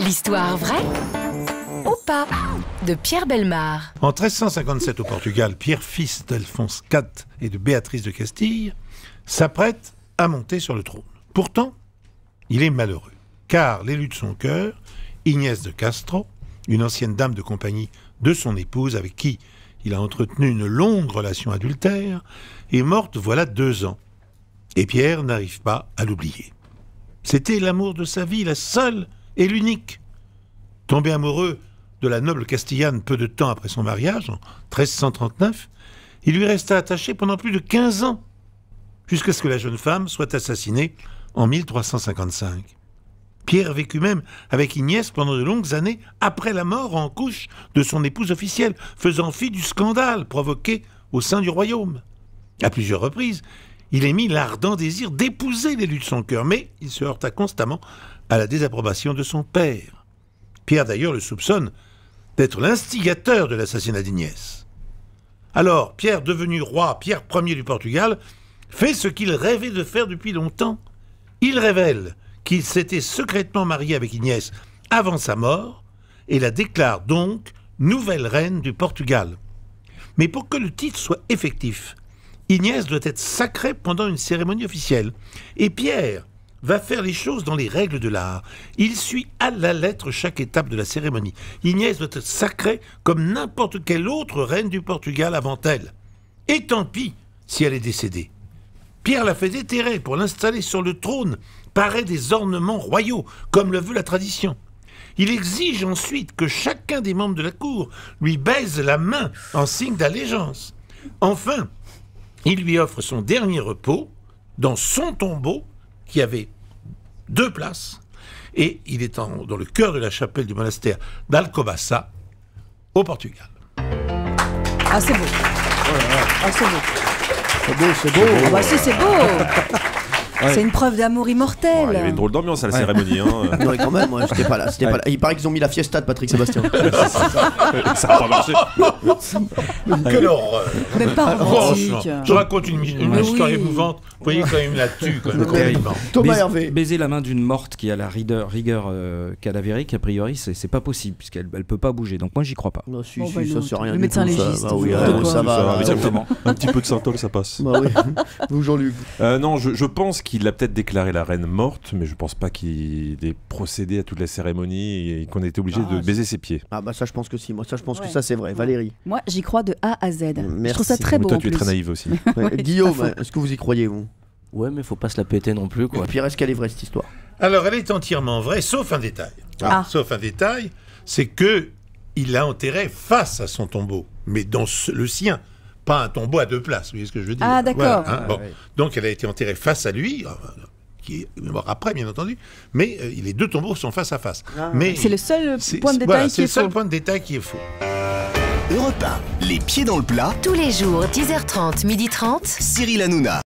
L'histoire vraie ou pas de Pierre Bellemare. En 1357 au Portugal, Pierre, fils d'Alphonse IV et de Béatrice de Castille, s'apprête à monter sur le trône. Pourtant, il est malheureux, car l'élu de son cœur, Inès de Castro, une ancienne dame de compagnie de son épouse avec qui il a entretenu une longue relation adultère, est morte voilà 2 ans. Et Pierre n'arrive pas à l'oublier. C'était l'amour de sa vie, la seule et l'unique. Tombé amoureux de la noble Castillane peu de temps après son mariage, en 1339, il lui resta attaché pendant plus de 15 ans, jusqu'à ce que la jeune femme soit assassinée en 1355. Pierre vécut même avec Inès pendant de longues années après la mort en couche de son épouse officielle, faisant fi du scandale provoqué au sein du royaume. À plusieurs reprises, il émit l'ardent désir d'épouser l'élu de son cœur, mais il se heurta constamment à la désapprobation de son père. Pierre d'ailleurs le soupçonne d'être l'instigateur de l'assassinat d'Inès. Alors, Pierre, devenu roi, Pierre Ier du Portugal, fait ce qu'il rêvait de faire depuis longtemps. Il révèle qu'il s'était secrètement marié avec Inès avant sa mort et la déclare donc nouvelle reine du Portugal. Mais pour que le titre soit effectif, Inès doit être sacrée pendant une cérémonie officielle. Et Pierre va faire les choses dans les règles de l'art. Il suit à la lettre chaque étape de la cérémonie. Inès doit être sacrée comme n'importe quelle autre reine du Portugal avant elle. Et tant pis si elle est décédée. Pierre la fait déterrer pour l'installer sur le trône, parée des ornements royaux, comme le veut la tradition. Il exige ensuite que chacun des membres de la cour lui baise la main en signe d'allégeance. Enfin, il lui offre son dernier repos dans son tombeau, qui avait 2 places, et il est dans le cœur de la chapelle du monastère d'Alcobaça, au Portugal. Ah, c'est beau. Ah, c'est beau. C'est beau, c'est beau. Ah, bah si, c'est beau. Ouais. C'est une preuve d'amour immortel. Il y avait une drôle d'ambiance à la cérémonie. Hein. Non, mais quand même, moi, j'étais pas là. Il paraît qu'ils ont mis la fiesta de Patrick Sébastien. Ça n'a pas marché. Quelle horreur! Mais pas romantique. Franchement, je raconte une histoire oui. émouvante. Vous voyez quand même là-dessus. Thomas Hervé. Baiser la main d'une morte qui a la rigueur cadavérique, a priori, c'est pas possible, puisqu'elle peut pas bouger. Donc moi, j'y crois pas. Non, si, Bon, si, bah, ça non, c'est rien le du médecin tout, ça. légiste. Bah oui, De ça quoi va. Exactement. Un petit peu de Saint-Ol, ça passe. Bah oui. Vous, Jean-Luc. Non, je pense qu'il a peut-être déclaré la reine morte, mais je pense pas qu'il ait procédé à toute la cérémonie et qu'on ait été obligé de baiser ses pieds. Ah bah ça, je pense que si. Moi, ça, je pense que Ouais. ça, c'est vrai. Valérie. Moi, j'y crois de A à Z. Je Merci. trouve ça très beau. Toi, en tu es plus. très naïve aussi. Ouais. Guillaume, est-ce que vous y croyez, vous? Ouais, mais faut pas se la péter non plus, quoi. Pierre, est-ce qu'elle est vraie, cette histoire? Alors, elle est entièrement vraie, sauf un détail. Ah. Sauf un détail, c'est que il l'a enterrée face à son tombeau, mais dans le sien, pas un tombeau à 2 places. Vous voyez ce que je veux dire? Ah, d'accord. Voilà, hein, bon. Donc, elle a été enterrée face à lui, qui est mort après, bien entendu, mais les 2 tombeaux sont face à face. Mais C'est le seul point de voilà, détail c'est qui est le seul faux. point de détail qui est faux. Europe 1, les pieds dans le plat, Tous les jours, 10h30, 12h30. Cyril Hanouna.